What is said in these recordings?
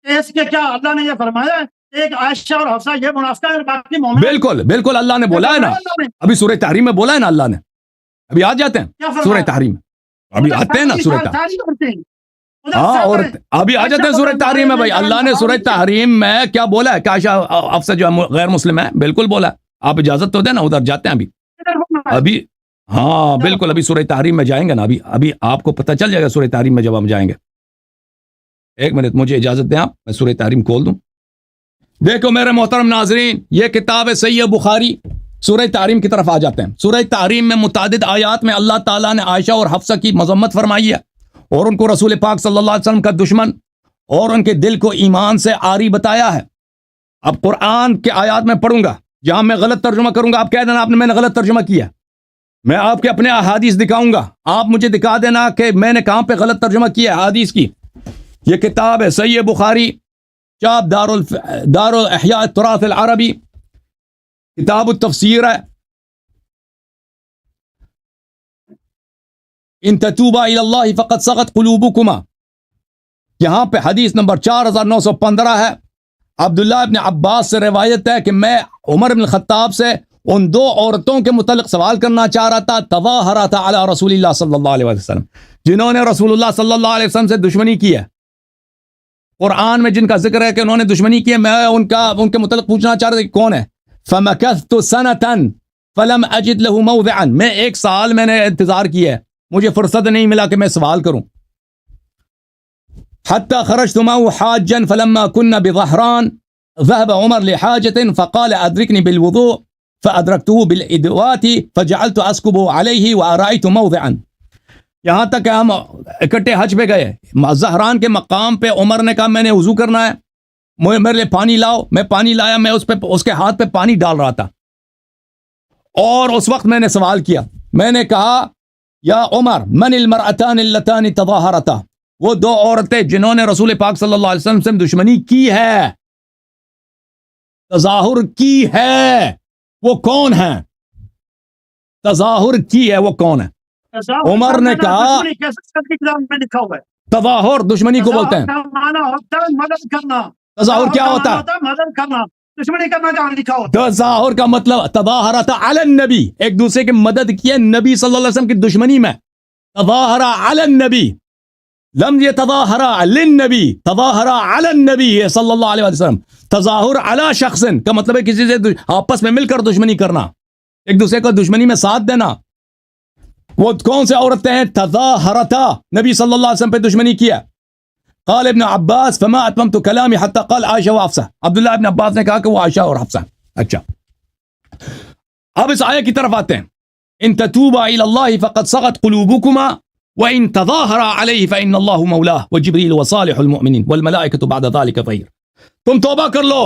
اس کے کیا اللہ نے یہ فرمایا ہے ایک عائشہ اور حفصہ یہ منافقہ ہے اور باقی مومن؟ بالکل بالکل اللہ نے بولا ہے نا، ابھی سورہ تحریم میں بولا ہے نا اللہ نے، ابھی آ جاتے ہیں سورہ تحریم، ابھی آتے ہیں نا سورہ تحریم، ہاں، اور ابھی آ جاتے ہیں سورہ تحریم میں. بھائی اللہ نے سورہ تحریم میں کیا بولا ہے کہ عائشہ حفصہ جو غیر مسلم ہے، بالکل بولا ہے. آپ اجازت تو دیں نا، ادھر جاتے ہیں ابھی ہاں بالکل ابھی سورہ تحریم میں جائیں گے نا، ابھی آپ کو پتہ چل جائے گا سورہ تحریم میں جب ہم جائیں گے. ایک منٹ مجھے اجازت دیں، آپ میں سورہ تحریم کھول دوں. دیکھو میرے محترم ناظرین، یہ کتاب ہے صحیح بخاری. سورہ تحریم کی طرف آ جاتے ہیں. سورہ تحریم میں متعدد آیات میں اللہ تعالیٰ نے عائشہ اور حفصہ کی مذمت فرمائی ہے اور ان کو رسول پاک صلی اللہ علیہ وسلم کا دشمن اور ان کے دل کو ایمان سے عاری بتایا ہے. اب قرآن کے آیات میں پڑھوں گا، جہاں میں غلط ترجمہ کروں گا آپ کہہ دینا میں نے غلط ترجمہ کیا. میں آپ کے اپنے احادیث دکھاؤں گا، آپ مجھے دکھا دینا کہ میں نے کہاں پہ غلط ترجمہ کیا احادیث کی. یہ کتاب ہے صحیح بخاری، چاپ دار احیاء التراث العربی، کتاب التفسیر ہے. ان تتوبا الی اللہ فقد صغت قلوبکما، یہاں پہ حدیث نمبر 4915 ہے. عبداللہ ابن عباس سے روایت ہے کہ میں عمر بن الخطاب سے ان دو عورتوں کے متعلق سوال کرنا چاہ رہا تھا، تظاہرتا علی رسول اللہ صلی اللہ علیہ وسلم، جنہوں نے رسول اللہ صلی اللہ علیہ وسلم سے دشمنی کی ہے. قرآن میں جن کا ذکر ہے کہ انہوں نے دشمنی کی ہے، میں ان کے متعلق پوچھنا چاہ رہا تھا کہ کون ہے. فمکثت سنۃ فلم اجد له موضعا، میں ایک سال میں نے انتظار کیا ہے، مجھے فرصت نہیں ملا کہ میں سوال کروں. حتى خرجت معه حاجا فلما كنا بظهران ذهب عمر لحاجة فقال أدركني بالوضوء فأدركته بالإدوات فجعلت أسكب عليه وأرأيت موضعا. یہاں تک کہ ہم اکٹھے حج پہ گئے، زہران کے مقام پہ عمر نے کہا میں نے وضو کرنا ہے، میرے لیے پانی لاؤ. میں پانی لایا، میں اس کے ہاتھ پہ پانی ڈال رہا تھا اور اس وقت میں نے سوال کیا. میں نے کہا یا عمر من المرأتان اللتان تظاہرتا، وہ دو عورتیں جنہوں نے رسول پاک صلی اللہ علیہ وسلم سے دشمنی کی ہے، تظاہر کی ہے، وہ کون ہیں؟ تظاہر کی ہے وہ کون ہے؟ عمر نے کہا تظاہر دشمنی کو بولتے ہیں. مدد کرنا. تظاہر کیا ہوتا ہے؟ مدد کرنا. دشمنی کرنا جہاں لکھا ہوتا ہے. تظاہر کا مطلب تظاہرت علی النبی، ایک دوسرے کی مدد کی ہے نبی صلی اللہ علیہ وسلم کی دشمنی میں. تظاہر علی النبی، لم يتظاہر للنبی، تظاہر علی النبی صلی اللہ علیہ وسلم. تظاہر علی شخص کا مطلب ہے کسی سے آپس میں مل کر دشمنی کرنا، ایک دوسرے کو دشمنی میں ساتھ دینا. وہ کون سے عورتیں ہیں؟ تظاہرتا، نبی صلی اللہ علیہ وسلم پہ دشمنی کیا. قال ابن عباس فما اتممت کلامی حتی قال عائشہ و حفصہ، عبداللہ ابن عباس نے کہا کہ وہ عائشہ اور حفصہ. اچھا اب اس آیت کی طرف آتے ہیں. ان تتوبا الی اللہ فقد صغت قلوبکما وَإِن تَظَاهَرَ عَلَيْهِ فَإِنَّ اللَّهُ مَوْلَاهُ وَجِبْرِيلُ وَصَالِحُ الْمُؤْمِنِينَ وَالْمَلَائِكَةُ بَعْدَ ذَلِكَ ظَهِيرٌ. تم توبہ کر لو.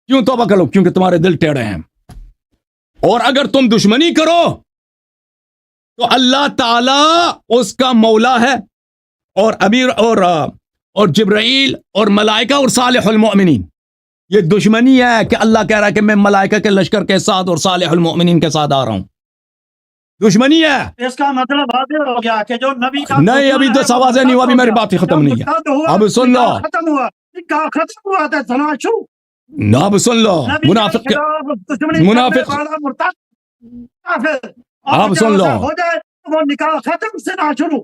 کیوں توبہ کر لو؟ کیونکہ تمہارے دل ٹیڑے ہیں. اور اگر تم دشمنی کرو تو اللہ تعالی اس کا مولا ہے، اور امیر اور جبرائیل اور ملائکہ اور صالح المؤمنین. یہ دشمنی ہے کہ اللہ کہہ رہا ہے کہ میں ملائکہ کے لشکر کے ساتھ اور صالح المؤمنین کے ساتھ آ رہا ہوں. دشمنی ہے. اس کا مطلب واضح ہو گیا کہ جو نبی کا نہیں ابھی تو واضح نہیں ہوا، ابھی میری بات ہی ختم نہیں ہے. اب سن لو، ختم ہوا ختم ہوا تھا تناشو. نہ اب سن لو، منافق منافق آپ سن لو. ہو جائے وہ نکاح ختم سے نہ شروع.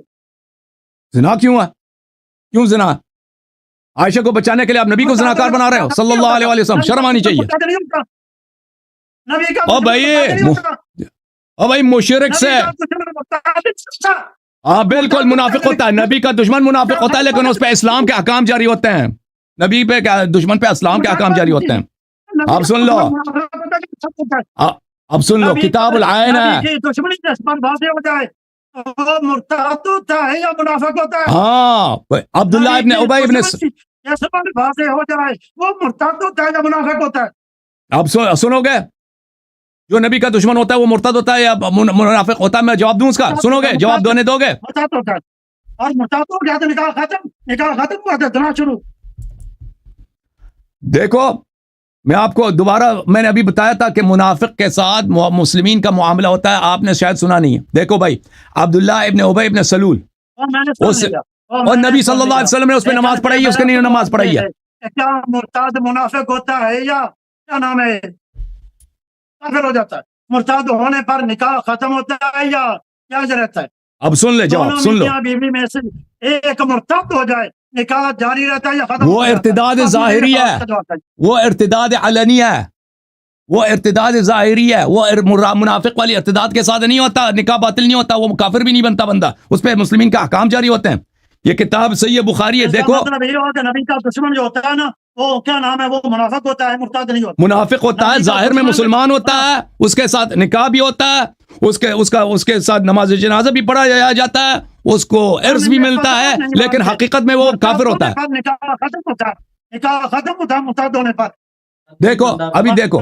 زنا کیوں ہے؟ کیوں زنا؟ عائشہ کو بچانے کے لیے آپ نبی کو زناکار بنا رہے ہو صلی اللہ علیہ وسلم. شرم آنی چاہیے. او بھائی مشرک سے، ہاں بالکل منافق ہوتا ہے. نبی کا دشمن منافق ہوتا ہے، لیکن اس پہ اسلام کے احکام جاری ہوتے ہیں. نبی پہ دشمن پہ اسلام کے احکام جاری ہوتے ہیں. اب سن لو، اب سن لو، کتاب العین ہے. دشمنی کے اسمان واضح ہو جائے وہ مرتد ہوتا ہے یا منافق ہوتا ہے. ہاں عبداللہ ابن ابی ابن واضح ہو جائے وہ مرتد ہوتا ہے یا منافق ہوتا ہے. اب سنو گے، جو نبی کا دشمن ہوتا ہے وہ مرتد ہوتا ہے یا منافق ہوتا ہے؟ میں جواب دوں اس کا؟ سنو گے؟ جواب دینے دو گے؟ مرتد ہوتا ہے. اور مرتد ہو گیا تو نکاح ختم ہوا تھا زنا شروع. دیکھو میں آپ کو دوبارہ، میں نے ابھی بتایا تھا کہ منافق کے ساتھ مسلمین کا معاملہ ہوتا ہے، آپ نے شاید سنا نہیں ہے. دیکھو بھائی، عبداللہ ابن ابی ابن سلول اور نبی صلی اللہ علیہ وسلم نے اس پہ نماز پڑھائی ہے، اس کے نہیں نماز پڑھائی ہے. کیا مرتاد منافق ہوتا ہے یا کیا نام ہے کافر ہو جاتا ہے؟ مرتاد ہونے پر نکاح ختم ہوتا ہے یا کیا رہتا ہے؟ اب سن لے جواب، دونوں سن لو. میاں بیوی میں سے ایک مرتد ہو جائے، نکاح جاری رہتا ہے یا ختم وہ ہو جاتا ہے؟ ارتداد اب مجھے یہ ظاہری بات ہے، کا جواب چاہیے۔ وہ ارتداد علنیہ ہے، وہ ارتداد ظاہری ہے، وہ منافق والی ارتداد کے ساتھ نہیں ہوتا، نکاح باطل نہیں ہوتا، وہ کافر بھی نہیں بنتا بندہ، اس پہ مسلمین کا احکام جاری ہوتے ہیں. یہ کتاب صحیح بخاری ہے، اس کا دیکھو. مطلب یہ ہوا کہ نبی کا دشمن جو ہوتا ہے نا، وہ کیا نام ہے، وہ منافق ہوتا ہے، مرتد نہیں ہوتا۔ منافق ہوتا ہے، نبی کا ظاہر میں دشمن مسلمان ہوتا ہے، اس کے ساتھ نکاح بھی ہوتا ہے، اس کے ساتھ نماز جنازہ بھی پڑھا جاتا ہے، اس کو عرض بھی ملتا ہے، لیکن حقیقت میں وہ کافر ہوتا ہے. نکاح ختم ہوتا ہے، نکاح ختم ہوتا ہے مرتد ہونے پر۔ دیکھو ابھی دیکھو،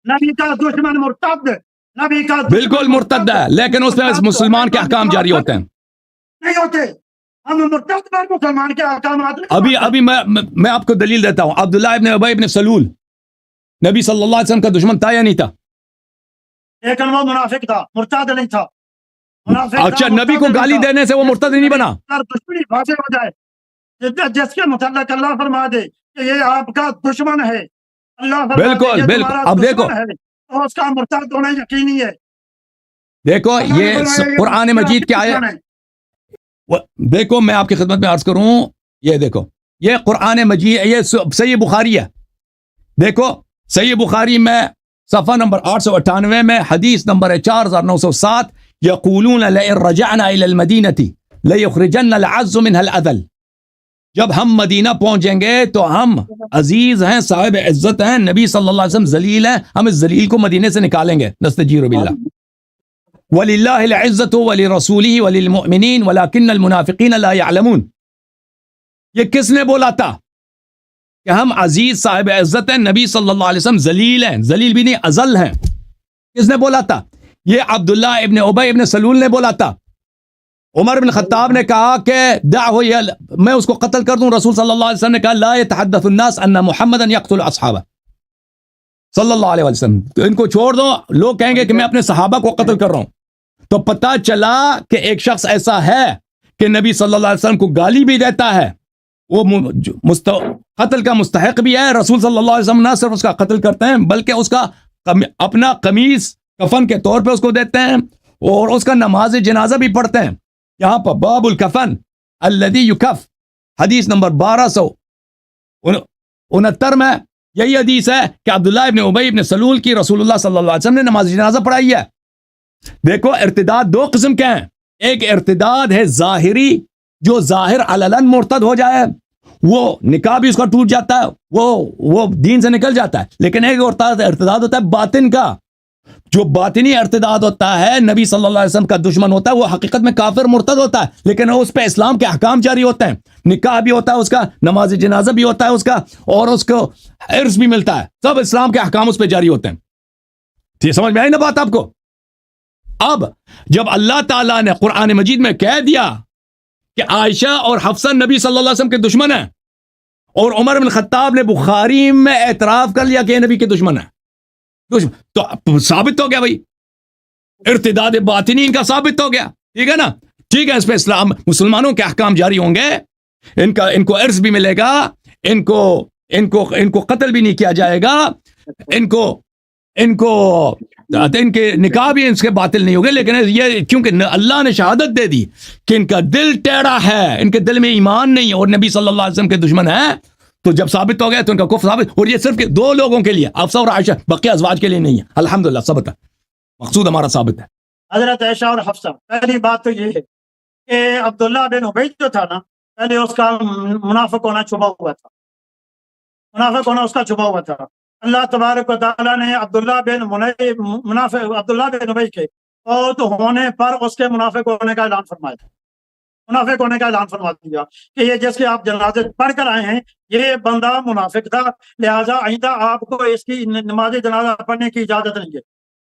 نبی کا دشمن مرتد، نبی کا دشمن بالکل مرتد ہے، لیکن اس میں مسلمان کے احکام جاری ہوتے ہیں. نہیں ہوتے، ہم مرتد پر مسلمان کے احکامات ابھی میں آپ کو دلیل دیتا ہوں. عبداللہ ابن ابی ابن سلول نبی صلی اللہ علیہ وسلم کا دشمن تھا یا نہیں تھا؟ لیکن وہ منافق تھا، مرتد نہیں تھا۔ اچھا، نبی کو گالی دینے سے وہ مرتد نہیں بنا؟ دشمنی واضح ہو جائے، جس کے متعلق اللہ فرما دے کہ یہ آپ کا دشمن ہے، اللہ فرما دے بالکل یہ بالکل. تمہارا اب دیکھو دشمن ہے، اور اس کا مرتد ہونا یقینی ہے۔ دیکھو یہ قرآن مجید کیا ہے، دیکھو میں آپ کی خدمت میں عرض کروں، یہ دیکھو یہ قرآن مجید، یہ صحیح بخاری ہے. دیکھو صحیح بخاری میں صفحہ نمبر 898 میں حدیث نمبر 4907، یقولون لئن رجعنا الى المدینة لیخرجن العز منها الاذل. جب ہم مدینہ پہنچیں گے تو ہم عزیز ہیں، صاحب عزت ہیں، نبی صلی اللہ علیہ وسلم ذلیل ہیں، ہم اس ذلیل کو مدینے سے نکالیں گے. نستجیر باللہ. وَلِلَّهِ الْعِزَّةُ وَلِرَسُولِهِ وَلِلْمُؤْمِنِينَ وَلَكِنَّ الْمُنَافِقِينَ لَا يَعْلَمُونَ. یہ کس نے بولا تھا کہ ہم عزیز صاحب عزت ہیں، نبی صلی اللہ علیہ وسلم ذلیل ہیں؟ ذلیل بھی نہیں، اذل ہیں. کس نے بولا تھا؟ یہ عبداللہ ابن ابی ابن سلول نے بولا تھا. عمر بن خطاب نے کہا کہ دعه، میں اس کو قتل کر دوں. رسول صلی اللہ علیہ وسلم نے کہا لا يتحدث الناس ان محمدا يقتل اصحابه صلی اللہ علیہ وسلم. تو ان کو چھوڑ دو، لوگ کہیں گے کہ میں اپنے صحابہ کو قتل کر رہا ہوں. تو پتہ چلا کہ ایک شخص ایسا ہے کہ نبی صلی اللہ علیہ وسلم کو گالی بھی دیتا ہے، وہ قتل کا مستحق بھی ہے. رسول صلی اللہ علیہ وسلم نہ صرف اس کا قتل کرتے ہیں بلکہ اس کا اپنا قمیص کفن کے طور پہ اس کو دیتے ہیں، اور اس کا نماز جنازہ بھی پڑھتے ہیں. یہاں پر باب الکفن الذی یکف، حدیث نمبر 1269 میں یہی حدیث ہے کہ عبداللہ ابن ابی ابن سلول کی رسول اللہ صلی اللہ علیہ وسلم نے نماز جنازہ پڑھائی ہے. دیکھو ارتداد دو قسم کے ہیں، ایک ارتداد ہے ظاہری، جو ظاہر علن مرتد ہو جائے، وہ نکاح بھی اس کا ٹوٹ جاتا ہے، وہ دین سے نکل جاتا ہے. لیکن ایک ارتداد ہوتا ہے باطن کا، جو باطنی ارتداد ہوتا ہے، نبی صلی اللہ علیہ وسلم کا دشمن ہوتا ہے، وہ حقیقت میں کافر مرتد ہوتا ہے، لیکن اس پہ اسلام کے احکام جاری ہوتے ہیں. نکاح بھی ہوتا ہے اس کا، نماز جنازہ بھی ہوتا ہے اس کا، اور اس کو عرض بھی ملتا ہے، سب اسلام کے احکام اس پہ جاری ہوتے ہیں. ٹھیک سمجھ میں آئی نا بات آپ کو؟ اب جب اللہ تعالیٰ نے قرآن مجید میں کہہ دیا کہ عائشہ اور حفصہ نبی صلی اللہ علیہ وسلم کے دشمن ہیں، اور عمر بن خطاب نے بخاری میں اعتراف کر لیا کہ یہ نبی کے دشمن ہیں، تو ثابت ہو گیا بھائی، ارتداد باطنی ان کا ثابت ہو گیا. ٹھیک ہے نا؟ ٹھیک ہے، اس پہ اسلام مسلمانوں کے احکام جاری ہوں گے، ان کو عرض بھی ملے گا، ان کو قتل بھی نہیں کیا جائے گا، ان کے نکاح بھی ان کے باطل نہیں ہوگے. لیکن یہ کیونکہ اللہ نے شہادت دے دی کہ ان کا دل ٹیڑھا ہے، ان کے دل میں ایمان نہیں ہے، اور نبی صلی اللہ علیہ وسلم کے دشمن ہیں، تو جب ثابت ہو گیا تو ان کا کفر ثابت. اور یہ صرف دو لوگوں کے لیے، حفصہ اور عائشہ، بقیہ ازواج کے لیے نہیں ہے. الحمدللہ ثابت ہے، مقصود ہمارا ثابت ہے. حضرت عائشہ اور حفصہ، پہلی بات تو یہ ہے کہ عبداللہ بن ابی جو تھا نا، پہلے اس کا منافق ہونا چھپا ہوا تھا، منافق ہونا اس کا چھپا ہوا تھا. اللہ تبارک و تعالیٰ نے عبداللہ بن ابی کے فوت ہونے پر اس کے منافق ہونے کا اعلان فرمایا، منافق ہونے کا اعلان فرما دیا کہ یہ جس کے آپ جنازے پڑھ کر آئے ہیں، یہ بندہ منافق تھا، لہٰذا آئندہ آپ کو اس کی نماز جنازہ پڑھنے کی اجازت نہیں ہے.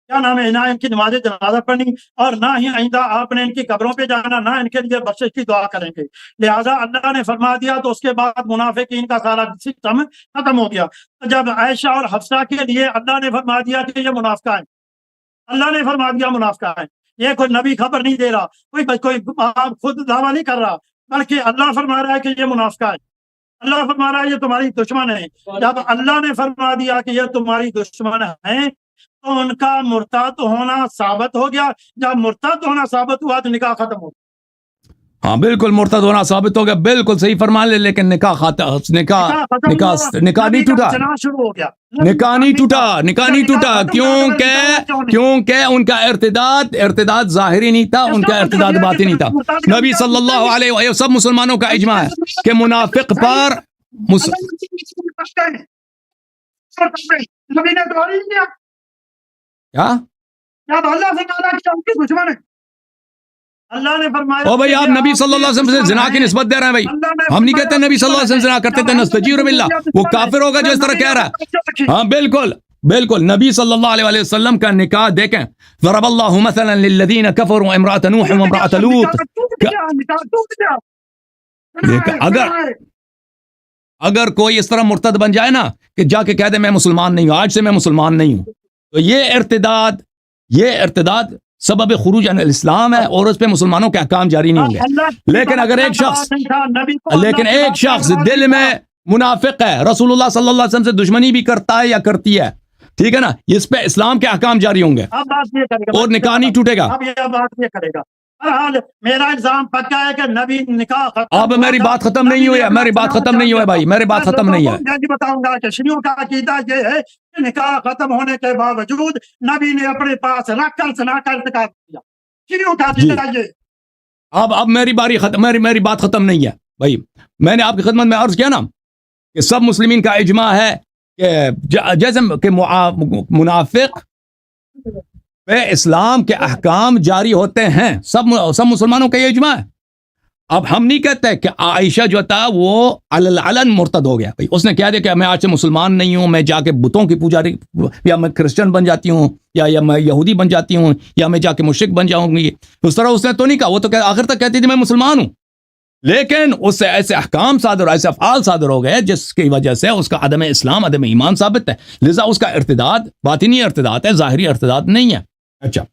کیا نام ہے، نہ ان کی نماز جنازہ پڑھنی، اور نہ ہی آئندہ آپ نے ان کی قبروں پہ جانا، نہ ان کے لیے بخشش کی دعا کریں گے. لہٰذا اللہ نے فرما دیا، تو اس کے بعد منافقین کا سارا سسٹم ختم ہو گیا. جب عائشہ اور حفصہ کے لیے اللہ نے فرما دیا کہ یہ منافقہ ہیں، اللہ نے فرما دیا منافقہ ہیں، یہ کوئی نبی خبر نہیں دے رہا، کوئی خود دعویٰ نہیں کر رہا، بلکہ اللہ فرما رہا ہے کہ یہ منافقہ ہے. اللہ فرما رہا ہے یہ تمہاری دشمن ہے. جب اللہ نے فرما دیا کہ یہ تمہاری دشمن ہیں تو ان کا مرتد ہونا ثابت ہو گیا. جب مرتد ہونا ثابت ہوا تو نکاح ختم ہو گیا. ہاں بالکل مرتد ہونا ثابت ہو گیا, بالکل صحیح فرما لے, لیکن نکاح نہیں ٹوٹا, جنا شروع ہو گیا. نکاح نہیں ٹوٹا, نکاح نہیں ٹوٹا, کیونکہ ان کا ارتداد ظاہری نہیں تھا, ان کا ارتداد باطنی تھا. نبی صلی اللہ علیہ وسلم, سب مسلمانوں کا اجماع ہے کہ منافق پر نبی نے تو نہیں کیا. کیا جب اللہ سے کہا کہ ان کی دشمن ہے, اللہ نے فرمایا او بھائی آپ نبی صلی اللہ علیہ وسلم سے زنا کی نسبت دے رہے ہیں بھائی. ہم نہیں کہتے نبی صلی اللہ علیہ وسلم زنا کرتے تھے, نستجیر باللہ, وہ کافر ہوگا جو اس طرح کہہ رہا ہے. ہاں بالکل بالکل, نبی صلی اللہ علیہ وسلم کا نکاح دیکھیں, ضرب اللہ مثلا للذین کفروا امرأۃ نوح وامرأۃ لوط. اگر کوئی اس طرح مرتد بن جائے نا کہ جا کے کہہ دے میں مسلمان نہیں ہوں, آج سے میں مسلمان نہیں ہوں, تو یہ ارتداد سبب خروج عن الاسلام ہے اور اس پہ مسلمانوں کے احکام جاری نہیں ہوں گے. لیکن اگر ایک شخص دل میں منافق ہے, رسول اللہ صلی اللہ علیہ وسلم سے دشمنی بھی کرتا ہے یا کرتی ہے, ٹھیک ہے نا, اس پہ اسلام کے احکام جاری ہوں گے اور نکاح نہیں ٹوٹے گا. اب یہ بات یہ کرے گا. بہرحال میرا الزام پکا ہے کہ نبی نکاح ختم. اب میری بات ختم نہیں ہوئی ہے, میری بات ختم نہیں ہوئی ہے بھائی, میری بات ختم نہیں ہے. میں بھی بتاؤں گا کہ شیعوں کا عقیدہ یہ ہے کہ نکاح ختم ہونے کے باوجود نبی نے اپنے پاس رکھ کر زنا کا ارتکاب کیا. شیعوں کا عقیدہ یہ. اب میری بات ختم نہیں ہے بھائی. میں نے آپ کی خدمت میں عرض کیا نا کہ سب مسلمین کا اجماع ہے کہ جیسے کہ منافق پہ اسلام کے احکام جاری ہوتے ہیں, سب مسلمانوں کا یہ اجماع ہے. اب ہم نہیں کہتے کہ عائشہ جو تھا وہ علن مرتد ہو گیا بھائی, اس نے کہہ دیا کہ میں آج سے مسلمان نہیں ہوں, میں جا کے بتوں کی پجاری, یا میں کرسچن بن جاتی ہوں, یا میں یہودی بن جاتی ہوں, یا میں جا کے مشرک بن جاؤں گی. اس طرح اس نے تو نہیں کہا, وہ تو آخر تک کہتی تھی میں مسلمان ہوں, لیکن اس سے ایسے احکام صادر, ایسے افعال صادر ہو گئے جس کی وجہ سے اس کا عدم اسلام, عدم ایمان ثابت ہے. لذا اس کا ارتداد باطنی ارتداد ہے, ظاہری ارتداد نہیں ہے. اچھا